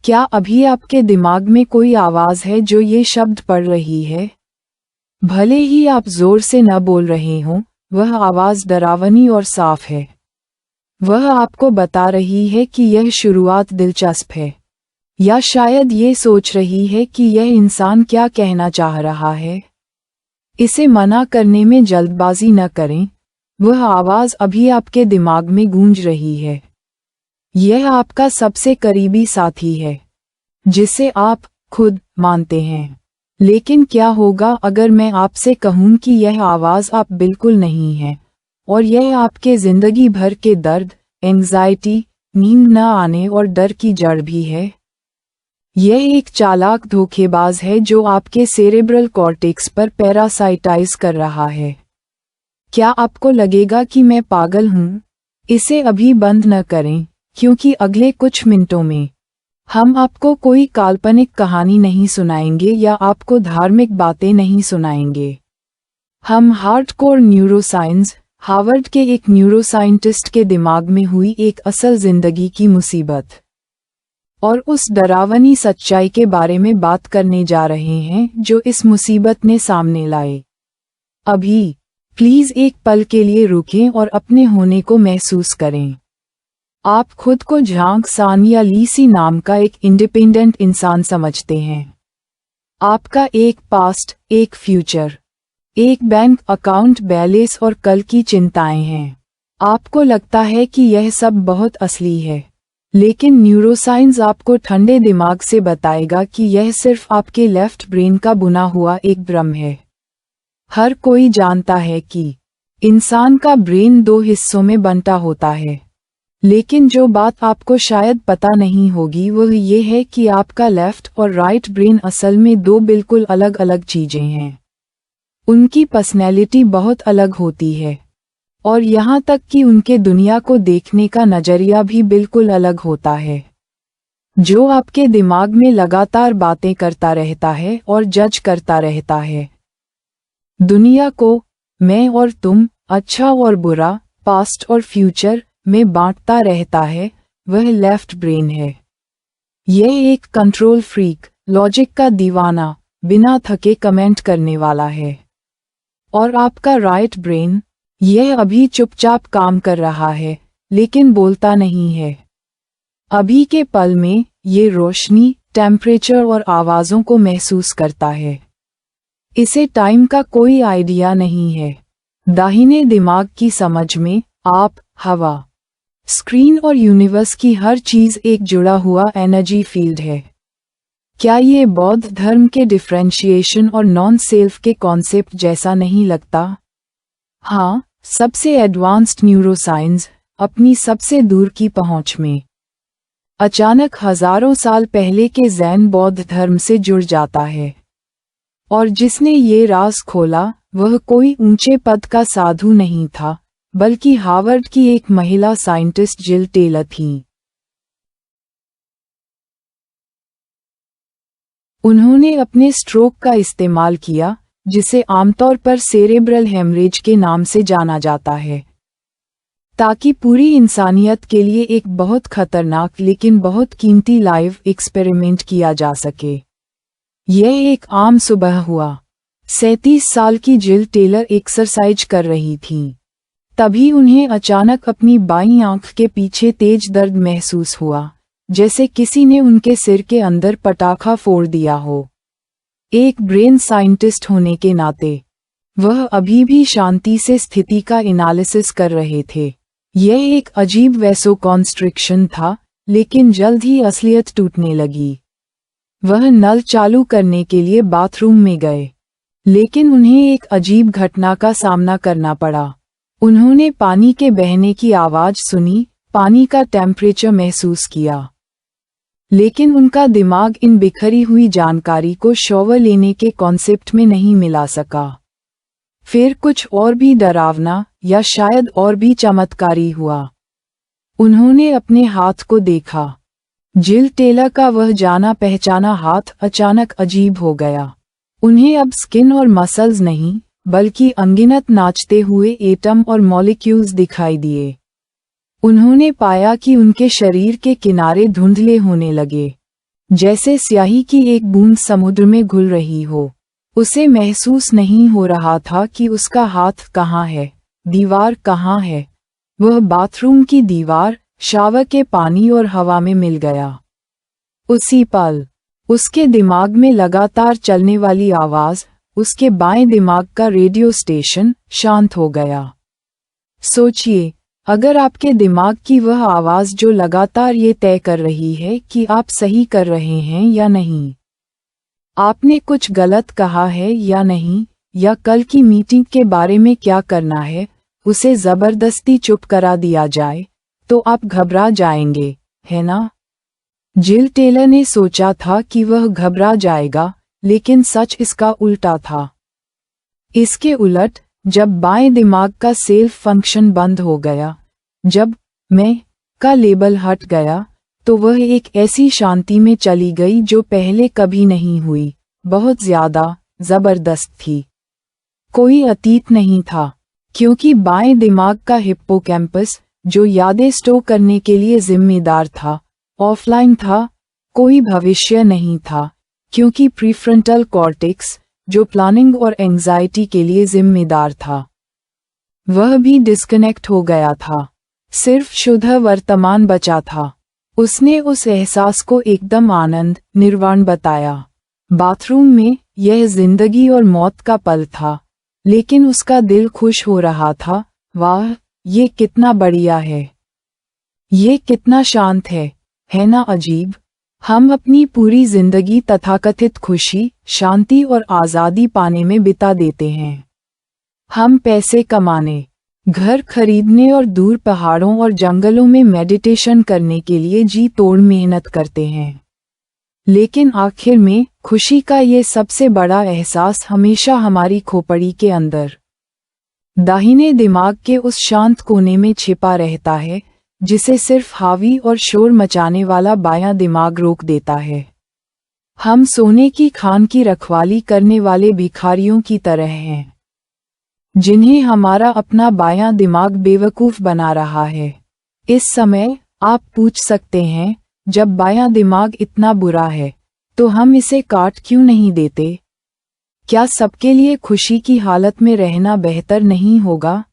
क्या अभी आपके दिमाग में कोई आवाज है जो ये शब्द पढ़ रही है? भले ही आप जोर से न बोल रहे हों, वह आवाज डरावनी और साफ है। वह आपको बता रही है कि यह शुरुआत दिलचस्प है, या शायद ये सोच रही है कि यह इंसान क्या कहना चाह रहा है। इसे मना करने में जल्दबाजी न करें, वह आवाज अभी आपके दिमाग में गूंज रही है। यह आपका सबसे करीबी साथी है, जिसे आप खुद मानते हैं। लेकिन क्या होगा अगर मैं आपसे कहूं कि यह आवाज आप बिल्कुल नहीं है, और यह आपके जिंदगी भर के दर्द, एंग्जाइटी, नींद न आने और डर की जड़ भी है? यह एक चालाक धोखेबाज है जो आपके सेरेब्रल कॉर्टेक्स पर पैरासाइटाइज कर रहा है। क्या आपको लगेगा कि मैं पागल हूं? इसे अभी बंद न करें, क्योंकि अगले कुछ मिनटों में हम आपको कोई काल्पनिक कहानी नहीं सुनाएंगे या आपको धार्मिक बातें नहीं सुनाएंगे। हम हार्डकोर न्यूरोसाइंस, हार्वर्ड के एक न्यूरोसाइंटिस्ट के दिमाग में हुई एक असल जिंदगी की मुसीबत और उस डरावनी सच्चाई के बारे में बात करने जा रहे हैं जो इस मुसीबत ने सामने लाए। अभी प्लीज एक पल के लिए रुकें और अपने होने को महसूस करें। आप खुद को झांग सान या लीसी नाम का एक इंडिपेंडेंट इंसान समझते हैं। आपका एक पास्ट, एक फ्यूचर, एक बैंक अकाउंट बैलेंस और कल की चिंताएं हैं। आपको लगता है कि यह सब बहुत असली है, लेकिन न्यूरोसाइंस आपको ठंडे दिमाग से बताएगा कि यह सिर्फ आपके लेफ्ट ब्रेन का बुना हुआ एक भ्रम है। हर कोई जानता है कि इंसान का ब्रेन 2 हिस्सों में बंटा होता है, लेकिन जो बात आपको शायद पता नहीं होगी वह ये है कि आपका लेफ्ट और राइट ब्रेन असल में 2 बिल्कुल अलग अलग चीजें हैं। उनकी पर्सनैलिटी बहुत अलग होती है, और यहाँ तक कि उनके दुनिया को देखने का नजरिया भी बिल्कुल अलग होता है। जो आपके दिमाग में लगातार बातें करता रहता है और जज करता रहता है। दुनिया को मैं और तुम, अच्छा और बुरा, पास्ट और फ्यूचर में बांटता रहता है, वह लेफ्ट ब्रेन है। यह एक कंट्रोल फ्रीक, लॉजिक का दीवाना, बिना थके कमेंट करने वाला है। और आपका राइट ब्रेन, यह अभी चुपचाप काम कर रहा है, लेकिन बोलता नहीं है। अभी के पल में ये रोशनी, टेम्परेचर और आवाज़ों को महसूस करता है। इसे टाइम का कोई आइडिया नहीं है। दाहिने दिमाग की समझ में आप, हवा, स्क्रीन और यूनिवर्स की हर चीज एक जुड़ा हुआ एनर्जी फील्ड है। क्या ये बौद्ध धर्म के डिफरेंशिएशन और नॉन सेल्फ के कॉन्सेप्ट जैसा नहीं लगता? हाँ, सबसे एडवांस्ड न्यूरोसाइंस अपनी सबसे दूर की पहुंच में अचानक हजारों साल पहले के जैन बौद्ध धर्म से जुड़ जाता है। और जिसने ये राज खोला वह कोई ऊंचे पद का साधु नहीं था, बल्कि हार्वर्ड की एक महिला साइंटिस्ट जिल टेलर थीं। उन्होंने अपने स्ट्रोक का इस्तेमाल किया, जिसे आमतौर पर सेरेब्रल हेमरेज के नाम से जाना जाता है, ताकि पूरी इंसानियत के लिए एक बहुत खतरनाक लेकिन बहुत कीमती लाइव एक्सपेरिमेंट किया जा सके। यह एक आम सुबह हुआ। 37 साल की जिल टेलर एक्सरसाइज कर रही थीं। तभी उन्हें अचानक अपनी बाईं आंख के पीछे तेज दर्द महसूस हुआ, जैसे किसी ने उनके सिर के अंदर पटाखा फोड़ दिया हो। एक ब्रेन साइंटिस्ट होने के नाते वह अभी भी शांति से स्थिति का एनालिसिस कर रहे थे। यह एक अजीब वैसोकॉन्स्ट्रिक्शन था, लेकिन जल्द ही असलियत टूटने लगी। वह नल चालू करने के लिए बाथरूम में गए, लेकिन उन्हें एक अजीब घटना का सामना करना पड़ा। उन्होंने पानी के बहने की आवाज सुनी, पानी का टेम्परेचर महसूस किया, लेकिन उनका दिमाग इन बिखरी हुई जानकारी को शॉवर लेने के कॉन्सेप्ट में नहीं मिला सका। फिर कुछ और भी डरावना, या शायद और भी चमत्कारी हुआ। उन्होंने अपने हाथ को देखा। जिल टेलर का वह जाना पहचाना हाथ अचानक अजीब हो गया। उन्हें अब स्किन और मसल्स नहीं, बल्कि अनगिनत नाचते हुए एटम और मॉलिक्यूल्स दिखाई दिए। उन्होंने पाया कि उनके शरीर के किनारे धुंधले होने लगे, जैसे स्याही की एक बूंद समुद्र में घुल रही हो। उसे महसूस नहीं हो रहा था कि उसका हाथ कहाँ है, दीवार कहाँ है। वह बाथरूम की दीवार, शावर के पानी और हवा में मिल गया। उसी पल उसके दिमाग में लगातार चलने वाली आवाज, उसके बाएं दिमाग का रेडियो स्टेशन, शांत हो गया। सोचिए, अगर आपके दिमाग की वह आवाज जो लगातार ये तय कर रही है कि आप सही कर रहे हैं या नहीं, आपने कुछ गलत कहा है या नहीं, या कल की मीटिंग के बारे में क्या करना है, उसे जबरदस्ती चुप करा दिया जाए, तो आप घबरा जाएंगे, है ना? जिल टेलर ने सोचा था कि वह घबरा जाएगा, लेकिन सच इसका उल्टा था। इसके उलट, जब बाएं दिमाग का सेल्फ फंक्शन बंद हो गया, जब मैं का लेबल हट गया, तो वह एक ऐसी शांति में चली गई जो पहले कभी नहीं हुई, बहुत ज्यादा जबरदस्त थी। कोई अतीत नहीं था, क्योंकि बाएं दिमाग का हिप्पोकैम्पस, जो यादें स्टोर करने के लिए जिम्मेदार था, ऑफलाइन था। कोई भविष्य नहीं था, क्योंकि प्रीफ्रंटल कॉर्टेक्स, जो प्लानिंग और एंजाइटी के लिए जिम्मेदार था, वह भी डिस्कनेक्ट हो गया था। सिर्फ शुद्ध वर्तमान बचा था। उसने उस एहसास को एकदम आनंद, निर्वाण बताया। बाथरूम में यह जिंदगी और मौत का पल था, लेकिन उसका दिल खुश हो रहा था। वाह, ये कितना बढ़िया है, ये कितना शांत है ना अजीब? हम अपनी पूरी जिंदगी तथाकथित खुशी, शांति और आज़ादी पाने में बिता देते हैं। हम पैसे कमाने, घर खरीदने और दूर पहाड़ों और जंगलों में मेडिटेशन करने के लिए जी तोड़ मेहनत करते हैं। लेकिन आखिर में खुशी का ये सबसे बड़ा एहसास हमेशा हमारी खोपड़ी के अंदर, दाहिने दिमाग के उस शांत कोने में छिपा रहता है, जिसे सिर्फ हावी और शोर मचाने वाला बायां दिमाग रोक देता है। हम सोने की खान की रखवाली करने वाले भिखारियों की तरह हैं, जिन्हें हमारा अपना बायां दिमाग बेवकूफ बना रहा है। इस समय आप पूछ सकते हैं, जब बायां दिमाग इतना बुरा है, तो हम इसे काट क्यों नहीं देते? क्या सबके लिए खुशी की हालत में रहना बेहतर नहीं होगा?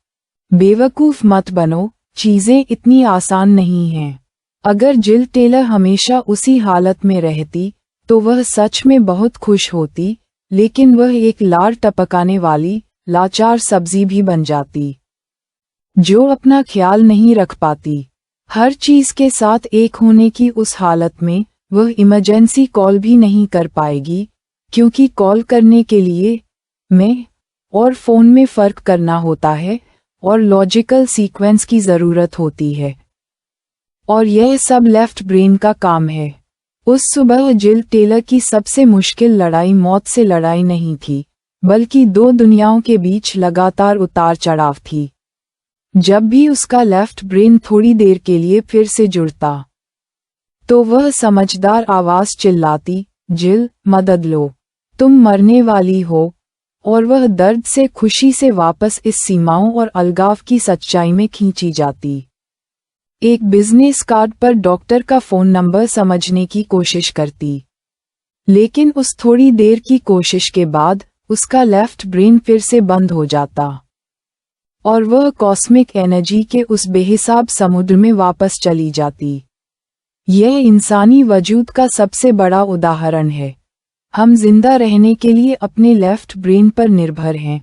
बेवकूफ मत बनो, चीजें इतनी आसान नहीं हैं। अगर जिल टेलर हमेशा उसी हालत में रहती, तो वह सच में बहुत खुश होती, लेकिन वह एक लार टपकाने वाली, लाचार सब्जी भी बन जाती, जो अपना ख्याल नहीं रख पाती। हर चीज के साथ एक होने की उस हालत में, वह इमरजेंसी कॉल भी नहीं कर पाएगी, क्योंकि कॉल करने के लिए मैं और फोन में फर्क करना होता है, और लॉजिकल सीक्वेंस की जरूरत होती है। और यह सब लेफ्ट ब्रेन का काम है। उस सुबह जिल टेलर की सबसे मुश्किल लड़ाई मौत से लड़ाई नहीं थी, बल्कि दो दुनियाओं के बीच लगातार उतार चढ़ाव थी। जब भी उसका लेफ्ट ब्रेन थोड़ी देर के लिए फिर से जुड़ता, तो वह समझदार आवाज चिल्लाती, जिल, मदद लो, तुम मरने वाली हो। और वह दर्द से खुशी से वापस इस सीमाओं और अलगाव की सच्चाई में खींची जाती। एक बिजनेस कार्ड पर डॉक्टर का फोन नंबर समझने की कोशिश करती, लेकिन उस थोड़ी देर की कोशिश के बाद उसका लेफ्ट ब्रेन फिर से बंद हो जाता, और वह कॉस्मिक एनर्जी के उस बेहिसाब समुद्र में वापस चली जाती। यह इंसानी वजूद का सबसे बड़ा उदाहरण है। हम जिंदा रहने के लिए अपने लेफ्ट ब्रेन पर निर्भर हैं।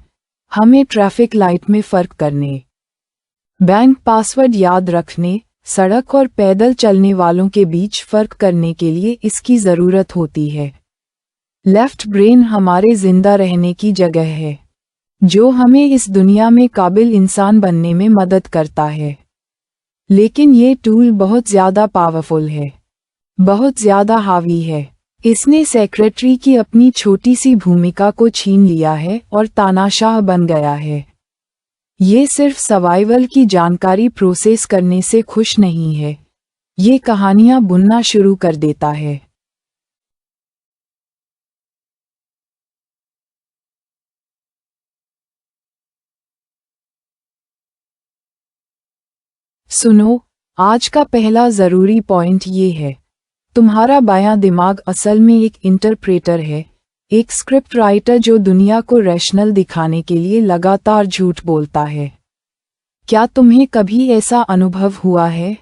हमें ट्रैफिक लाइट में फर्क करने, बैंक पासवर्ड याद रखने, सड़क और पैदल चलने वालों के बीच फर्क करने के लिए इसकी जरूरत होती है। लेफ्ट ब्रेन हमारे जिंदा रहने की जगह है, जो हमें इस दुनिया में काबिल इंसान बनने में मदद करता है। लेकिन ये टूल बहुत ज्यादा पावरफुल है, बहुत ज्यादा हावी है। इसने सेक्रेटरी की अपनी छोटी सी भूमिका को छीन लिया है और तानाशाह बन गया है। ये सिर्फ सर्वाइवल की जानकारी प्रोसेस करने से खुश नहीं है, ये कहानियां बुनना शुरू कर देता है। सुनो, आज का पहला जरूरी पॉइंट ये है, तुम्हारा बायां दिमाग असल में एक इंटरप्रेटर है, एक स्क्रिप्ट राइटर जो दुनिया को रैशनल दिखाने के लिए लगातार झूठ बोलता है। क्या तुम्हें कभी ऐसा अनुभव हुआ है?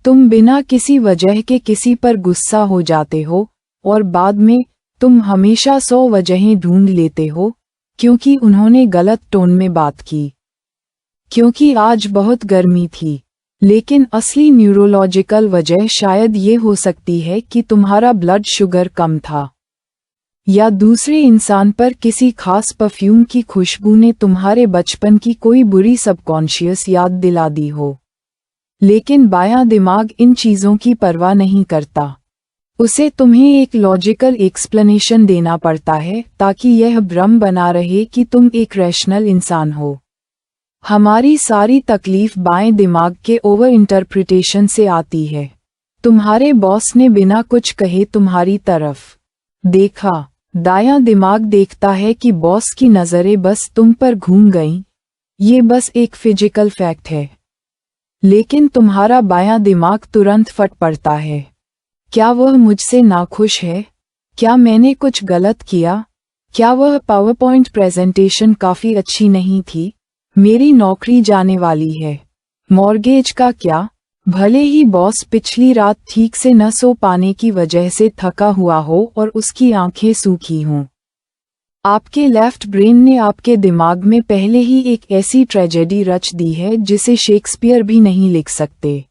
तुम बिना किसी वजह के किसी पर गुस्सा हो जाते हो और बाद में तुम हमेशा 100 वजहें ढूंढ लेते हो क्योंकि उन्होंने गलत टोन में बात की, क्योंकि आज बहुत गर्मी थी। लेकिन असली न्यूरोलॉजिकल वजह शायद ये हो सकती है कि तुम्हारा ब्लड शुगर कम था, या दूसरे इंसान पर किसी खास परफ्यूम की खुशबू ने तुम्हारे बचपन की कोई बुरी सबकॉन्शियस याद दिला दी हो। लेकिन बायां दिमाग इन चीज़ों की परवाह नहीं करता। उसे तुम्हें एक लॉजिकल एक्सप्लेनेशन देना पड़ता है ताकि यह भ्रम बना रहे कि तुम एक रैशनल इंसान हो। हमारी सारी तकलीफ बाएं दिमाग के ओवर इंटरप्रिटेशन से आती है। तुम्हारे बॉस ने बिना कुछ कहे तुम्हारी तरफ देखा, दायां दिमाग देखता है कि बॉस की नज़रें बस तुम पर घूम गईं, ये बस एक फिजिकल फैक्ट है। लेकिन तुम्हारा बायां दिमाग तुरंत फट पड़ता है। क्या वह मुझसे नाखुश है? क्या मैंने कुछ गलत किया? क्या वह पावरपॉइंट प्रेजेंटेशन काफ़ी अच्छी नहीं थी? मेरी नौकरी जाने वाली है। मॉर्गेज का क्या? भले ही बॉस पिछली रात ठीक से न सो पाने की वजह से थका हुआ हो और उसकी आंखें सूखी हों। आपके लेफ्ट ब्रेन ने आपके दिमाग में पहले ही एक ऐसी ट्रेजेडी रच दी है जिसे शेक्सपियर भी नहीं लिख सकते।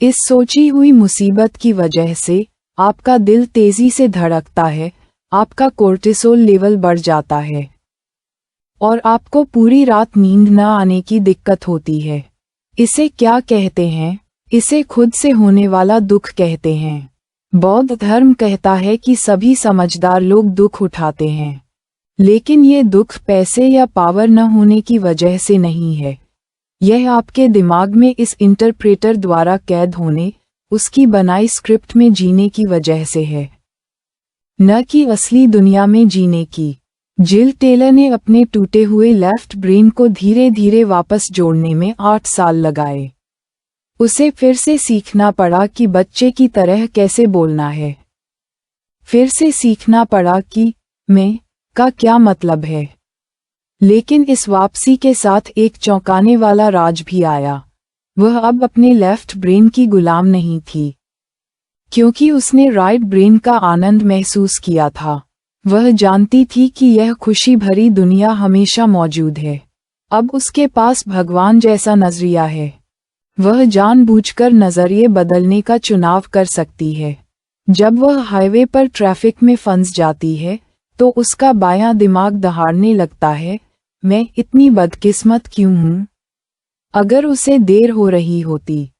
इस सोची हुई मुसीबत की वजह से आपका दिल तेजी से धड़कता है, आपका कोर्टिसोल लेवल बढ़ जाता है और आपको पूरी रात नींद न आने की दिक्कत होती है। इसे क्या कहते हैं? इसे खुद से होने वाला दुख कहते हैं। बौद्ध धर्म कहता है कि सभी समझदार लोग दुख उठाते हैं, लेकिन ये दुख पैसे या पावर न होने की वजह से नहीं है। यह आपके दिमाग में इस इंटरप्रेटर द्वारा कैद होने, उसकी बनाई स्क्रिप्ट में जीने की वजह से है, न कि असली दुनिया में जीने की। जिल टेलर ने अपने टूटे हुए लेफ्ट ब्रेन को धीरे धीरे वापस जोड़ने में 8 साल लगाए। उसे फिर से सीखना पड़ा कि बच्चे की तरह कैसे बोलना है। फिर से सीखना पड़ा कि मैं का क्या मतलब है। लेकिन इस वापसी के साथ एक चौंकाने वाला राज भी आया। वह अब अपने लेफ्ट ब्रेन की गुलाम नहीं थी, क्योंकि उसने राइट ब्रेन का आनंद महसूस किया था। वह जानती थी कि यह खुशी भरी दुनिया हमेशा मौजूद है। अब उसके पास भगवान जैसा नजरिया है। वह जानबूझकर नजरिए बदलने का चुनाव कर सकती है। जब वह हाईवे पर ट्रैफिक में फंस जाती है तो उसका बायां दिमाग दहाड़ने लगता है, मैं इतनी बदकिस्मत क्यों हूँ। अगर उसे देर हो रही होती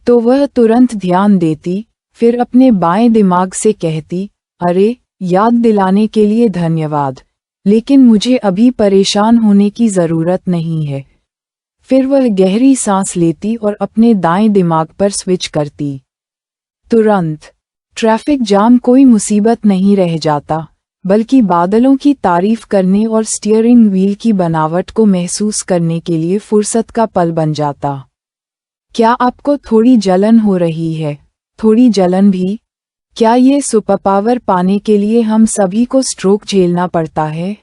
तो वह तुरंत ध्यान देती, फिर अपने बाएं दिमाग से कहती, अरे याद दिलाने के लिए धन्यवाद, लेकिन मुझे अभी परेशान होने की ज़रूरत नहीं है। फिर वह गहरी सांस लेती और अपने दाएं दिमाग पर स्विच करती। तुरंत ट्रैफिक जाम कोई मुसीबत नहीं रह जाता, बल्कि बादलों की तारीफ करने और स्टीयरिंग व्हील की बनावट को महसूस करने के लिए फुर्सत का पल बन जाता। क्या आपको थोड़ी जलन हो रही है? थोड़ी जलन भी? क्या ये सुपर पावर पाने के लिए हम सभी को स्ट्रोक झेलना पड़ता है?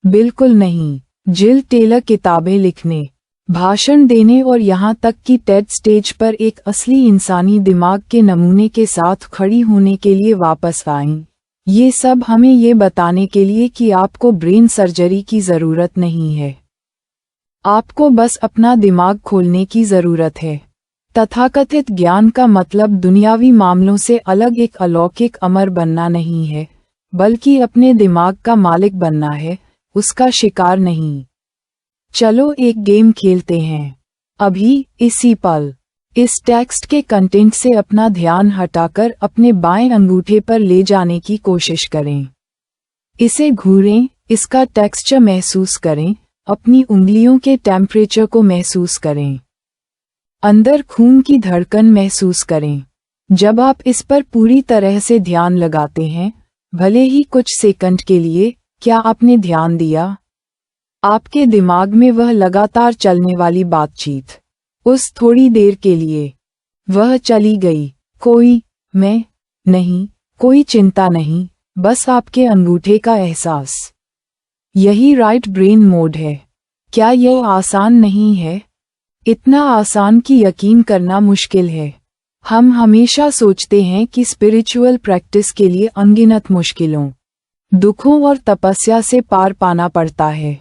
बिल्कुल नहीं। जिल टेलर किताबें लिखने, भाषण देने और यहाँ तक कि टेड स्टेज पर एक असली इंसानी दिमाग के नमूने के साथ खड़ी होने के लिए वापस आईं। ये सब हमें ये बताने के लिए कि आपको ब्रेन सर्जरी की ज़रूरत नहीं है। आपको बस अपना दिमाग खोलने की ज़रूरत है। तथाकथित ज्ञान का मतलब दुनियावी मामलों से अलग एक अलौकिक अमर बनना नहीं है, बल्कि अपने दिमाग का मालिक बनना है, उसका शिकार नहीं। चलो एक गेम खेलते हैं। अभी, इसी पल। इस टेक्स्ट के कंटेंट से अपना ध्यान हटाकर अपने बाएं अंगूठे पर ले जाने की कोशिश करें। इसे घूरें, इसका टेक्सचर महसूस करें, अपनी उंगलियों के टेम्परेचर को महसूस करें। अंदर खून की धड़कन महसूस करें। जब आप इस पर पूरी तरह से ध्यान लगाते हैं, भले ही कुछ सेकंड के लिए, क्या आपने ध्यान दिया? आपके दिमाग में वह लगातार चलने वाली बातचीत। उस थोड़ी देर के लिए वह चली गई। कोई मैं नहीं, कोई चिंता नहीं, बस आपके अंगूठे का एहसास। यही राइट ब्रेन मोड है। क्या यह आसान नहीं है? इतना आसान कि यकीन करना मुश्किल है। हम हमेशा सोचते हैं कि स्पिरिचुअल प्रैक्टिस के लिए अनगिनत मुश्किलों, दुखों और तपस्या से पार पाना पड़ता है।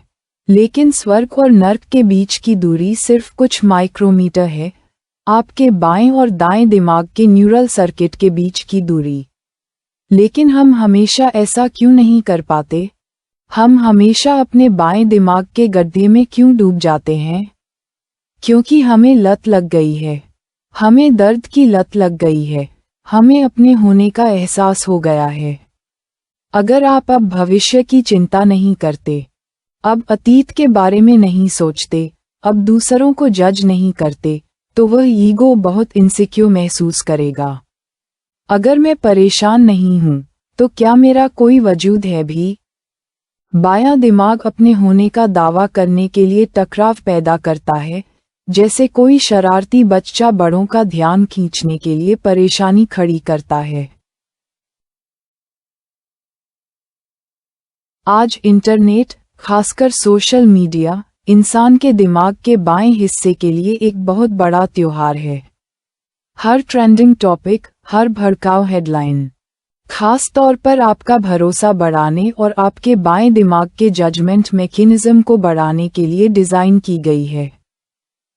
लेकिन स्वर्ग और नर्क के बीच की दूरी सिर्फ कुछ माइक्रोमीटर है, आपके बाएं और दाएं दिमाग के न्यूरल सर्किट के बीच की दूरी। लेकिन हम हमेशा ऐसा क्यों नहीं कर पाते? हम हमेशा अपने बाएं दिमाग के गड्ढे में क्यों डूब जाते हैं? क्योंकि हमें लत लग गई है। हमें दर्द की लत लग गई है। हमें अपने होने का एहसास हो गया है। अगर आप अब भविष्य की चिंता नहीं करते, अब अतीत के बारे में नहीं सोचते, अब दूसरों को जज नहीं करते, तो वह ईगो बहुत इनसिक्योर महसूस करेगा। अगर मैं परेशान नहीं हूं, तो क्या मेरा कोई वजूद है भी? बायां दिमाग अपने होने का दावा करने के लिए टकराव पैदा करता है, जैसे कोई शरारती बच्चा बड़ों का ध्यान खींचने के लिए परेशानी खड़ी करता है। आज इंटरनेट, खासकर सोशल मीडिया, इंसान के दिमाग के बाएं हिस्से के लिए एक बहुत बड़ा त्योहार है। हर ट्रेंडिंग टॉपिक, हर भड़काऊ हेडलाइन, खास तौर पर आपका भरोसा बढ़ाने और आपके बाएं दिमाग के जजमेंट मैकेनिज्म को बढ़ाने के लिए डिज़ाइन की गई है।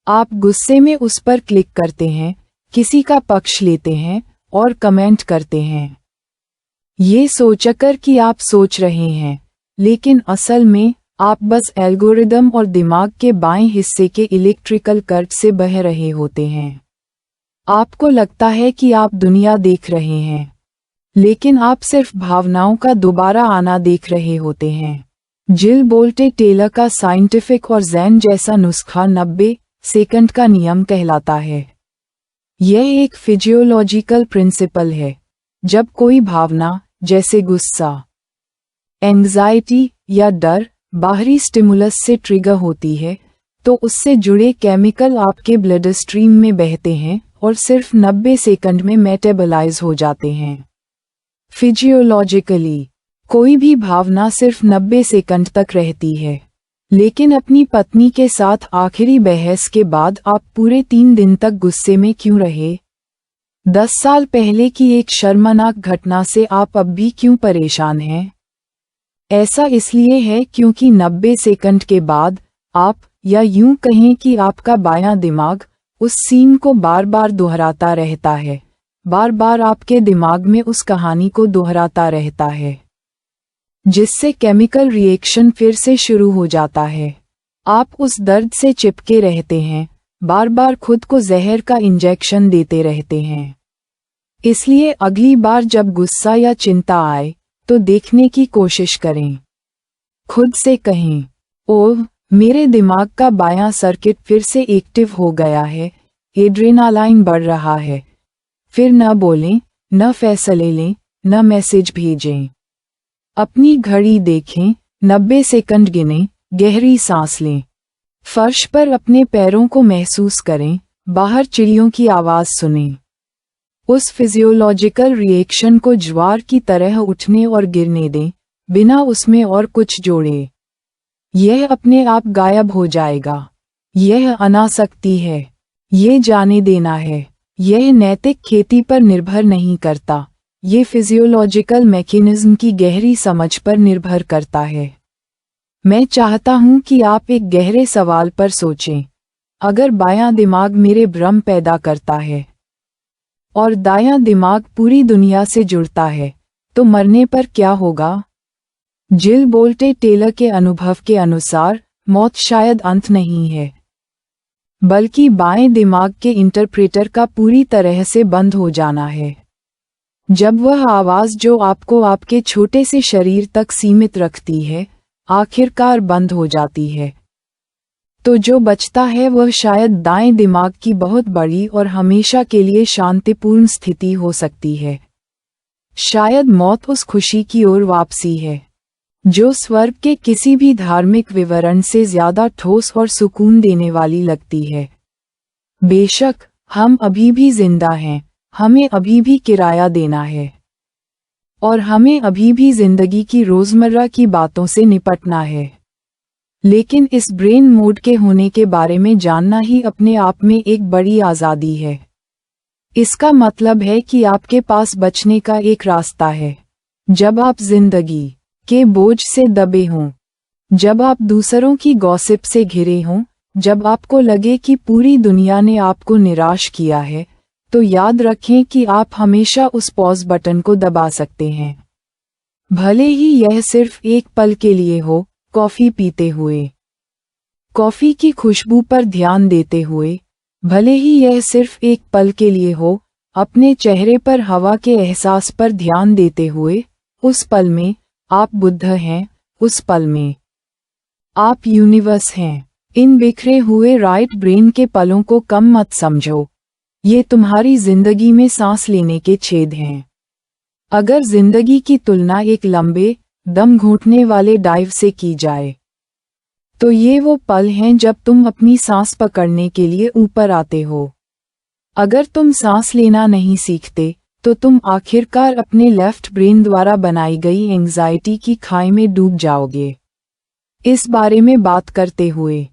आप गुस्से में उस पर क्लिक करते हैं, किसी का पक्ष लेते हैं और कमेंट करते हैं, ये सोचकर कि आप सोच रहे हैं, लेकिन असल में आप बस एल्गोरिदम और दिमाग के बाएं हिस्से के इलेक्ट्रिकल करंट से बह रहे होते हैं। आपको लगता है कि आप दुनिया देख रहे हैं, लेकिन आप सिर्फ भावनाओं का दोबारा आना देख रहे होते हैं। जिल बोल्टे टेलर का साइंटिफिक और ज़ेन जैसा नुस्खा 90 सेकंड का नियम कहलाता है। यह एक फिजियोलॉजिकल प्रिंसिपल है। जब कोई भावना, जैसे गुस्सा, एंग्जाइटी या डर, बाहरी स्टिमुलस से ट्रिगर होती है, तो उससे जुड़े केमिकल आपके ब्लड स्ट्रीम में बहते हैं और सिर्फ 90 सेकंड में मेटाबोलाइज हो जाते हैं। फिजियोलॉजिकली, कोई भी भावना सिर्फ 90 सेकंड तक रहती है। लेकिन अपनी पत्नी के साथ आखिरी बहस के बाद आप पूरे 3 दिन तक गुस्से में क्यों रहे? 10 साल पहले की एक शर्मनाक घटना से आप अब भी क्यों परेशान हैं? ऐसा इसलिए है क्योंकि 90 सेकंड के बाद आप, या यूं कहें कि आपका बायां दिमाग, उस सीन को बार बार दोहराता रहता है। बार बार आपके दिमाग में उस कहानी को दोहराता रहता है, जिससे केमिकल रिएक्शन फिर से शुरू हो जाता है। आप उस दर्द से चिपके रहते हैं, बार बार खुद को जहर का इंजेक्शन देते रहते हैं। इसलिए अगली बार जब गुस्सा या चिंता आए, तो देखने की कोशिश करें। खुद से कहें, ओह, मेरे दिमाग का बायां सर्किट फिर से एक्टिव हो गया है, एड्रेनालाइन बढ़ रहा है। फिर न बोलें, न फैसले लें, न मैसेज भेजें। अपनी घड़ी देखें, 90 सेकंड गिनें, गहरी सांस लें। फर्श पर अपने पैरों को महसूस करें, बाहर चिड़ियों की आवाज़ सुनें। उस फिजियोलॉजिकल रिएक्शन को ज्वार की तरह उठने और गिरने दें, बिना उसमें और कुछ जोड़े। यह अपने आप गायब हो जाएगा। यह अनासक्ति है। ये जाने देना है। यह नैतिक खेती पर निर्भर नहीं करता। ये फिजियोलॉजिकल मैकेनिज्म की गहरी समझ पर निर्भर करता है। मैं चाहता हूं कि आप एक गहरे सवाल पर सोचें। अगर बायां दिमाग मेरे भ्रम पैदा करता है और दायां दिमाग पूरी दुनिया से जुड़ता है, तो मरने पर क्या होगा? जिल बोल्टे टेलर के अनुभव के अनुसार मौत शायद अंत नहीं है, बल्कि बाएं दिमाग के इंटरप्रेटर का पूरी तरह से बंद हो जाना है। जब वह आवाज़ जो आपको आपके छोटे से शरीर तक सीमित रखती है, आखिरकार बंद हो जाती है, तो जो बचता है वह शायद दाएं दिमाग की बहुत बड़ी और हमेशा के लिए शांतिपूर्ण स्थिति हो सकती है। शायद मौत उस खुशी की ओर वापसी है, जो स्वर्ग के किसी भी धार्मिक विवरण से ज्यादा ठोस और सुकून देने वाली लगती है। बेशक हम अभी भी जिंदा हैं, हमें अभी भी किराया देना है। और हमें अभी भी जिंदगी की रोजमर्रा की बातों से निपटना है। लेकिन इस ब्रेन मोड के होने के बारे में जानना ही अपने आप में एक बड़ी आज़ादी है। इसका मतलब है कि आपके पास बचने का एक रास्ता है। जब आप जिंदगी के बोझ से दबे हों, जब आप दूसरों की गॉसिप से घिरे हों, जब आपको लगे कि पूरी दुनिया ने आपको निराश किया है, तो याद रखें कि आप हमेशा उस पॉज बटन को दबा सकते हैं। भले ही यह सिर्फ एक पल के लिए हो, कॉफी पीते हुए, कॉफी की खुशबू पर ध्यान देते हुए, भले ही यह सिर्फ एक पल के लिए हो, अपने चेहरे पर हवा के एहसास पर ध्यान देते हुए, उस पल में आप बुद्ध हैं, उस पल में आप यूनिवर्स हैं। इन बिखरे हुए राइट ब्रेन के पलों को कम मत समझो। ये तुम्हारी जिंदगी में सांस लेने के छेद हैं। अगर जिंदगी की तुलना एक लंबे, दम घोंटने वाले डाइव से की जाए, तो ये वो पल हैं जब तुम अपनी सांस पकड़ने के लिए ऊपर आते हो। अगर तुम सांस लेना नहीं सीखते, तो तुम आखिरकार अपने लेफ्ट ब्रेन द्वारा बनाई गई एंग्जाइटी की खाई में डूब जाओगे। इस बारे में बात करते हुए,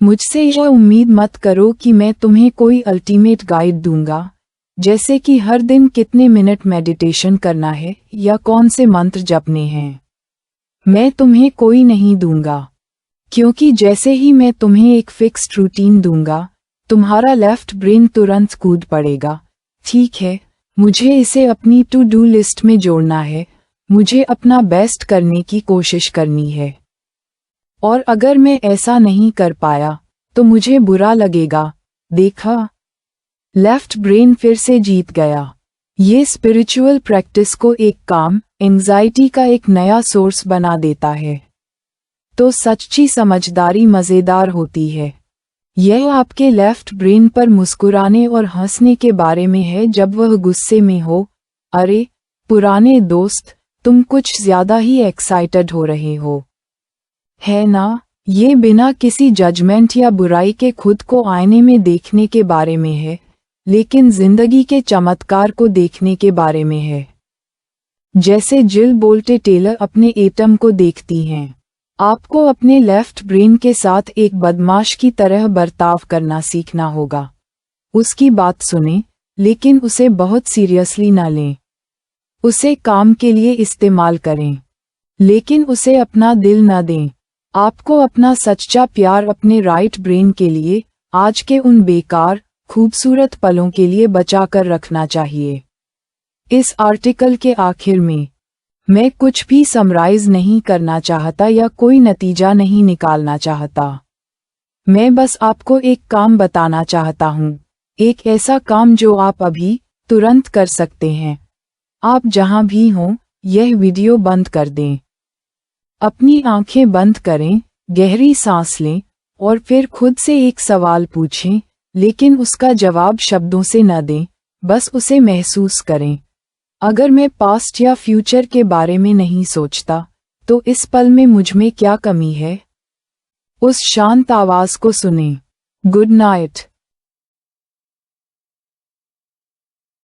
मुझसे यह उम्मीद मत करो कि मैं तुम्हें कोई अल्टीमेट गाइड दूंगा, जैसे कि हर दिन कितने मिनट मेडिटेशन करना है या कौन से मंत्र जपने हैं। मैं तुम्हें कोई नहीं दूंगा, क्योंकि जैसे ही मैं तुम्हें एक फिक्स्ड रूटीन दूंगा, तुम्हारा लेफ्ट ब्रेन तुरंत कूद पड़ेगा। ठीक है, मुझे इसे अपनी टू डू लिस्ट में जोड़ना है, मुझे अपना बेस्ट करने की कोशिश करनी है। और अगर मैं ऐसा नहीं कर पाया, तो मुझे बुरा लगेगा। देखा, लेफ्ट ब्रेन फिर से जीत गया। ये स्पिरिचुअल प्रैक्टिस को एक काम, एंग्जाइटी का एक नया सोर्स बना देता है। तो सच्ची समझदारी मज़ेदार होती है। यह आपके लेफ्ट ब्रेन पर मुस्कुराने और हंसने के बारे में है जब वह गुस्से में हो। अरे पुराने दोस्त, तुम कुछ ज्यादा ही एक्साइटेड हो रहे हो, है ना? ये बिना किसी जजमेंट या बुराई के खुद को आईने में देखने के बारे में है, लेकिन जिंदगी के चमत्कार को देखने के बारे में है। जैसे जिल बोल्टे टेलर अपने एटम को देखती हैं। आपको अपने लेफ्ट ब्रेन के साथ एक बदमाश की तरह बर्ताव करना सीखना होगा। उसकी बात सुनें, लेकिन उसे बहुत सीरियसली न लें। उसे काम के लिए इस्तेमाल करें, लेकिन उसे अपना दिल न दें। आपको अपना सच्चा प्यार अपने राइट ब्रेन के लिए, आज के उन बेकार, खूबसूरत पलों के लिए बचा कर रखना चाहिए। इस आर्टिकल के आखिर में, मैं कुछ भी समराइज नहीं करना चाहता या कोई नतीजा नहीं निकालना चाहता। मैं बस आपको एक काम बताना चाहता हूँ, एक ऐसा काम जो आप अभी, तुरंत कर सकते हैं। आप जहाँ भी हों, यह वीडियो बंद कर दें। अपनी आंखें बंद करें, गहरी सांस लें, और फिर खुद से एक सवाल पूछें, लेकिन उसका जवाब शब्दों से न दें, बस उसे महसूस करें। अगर मैं पास्ट या फ्यूचर के बारे में नहीं सोचता, तो इस पल में मुझ में क्या कमी है? उस शांत आवाज को सुनें। Good night.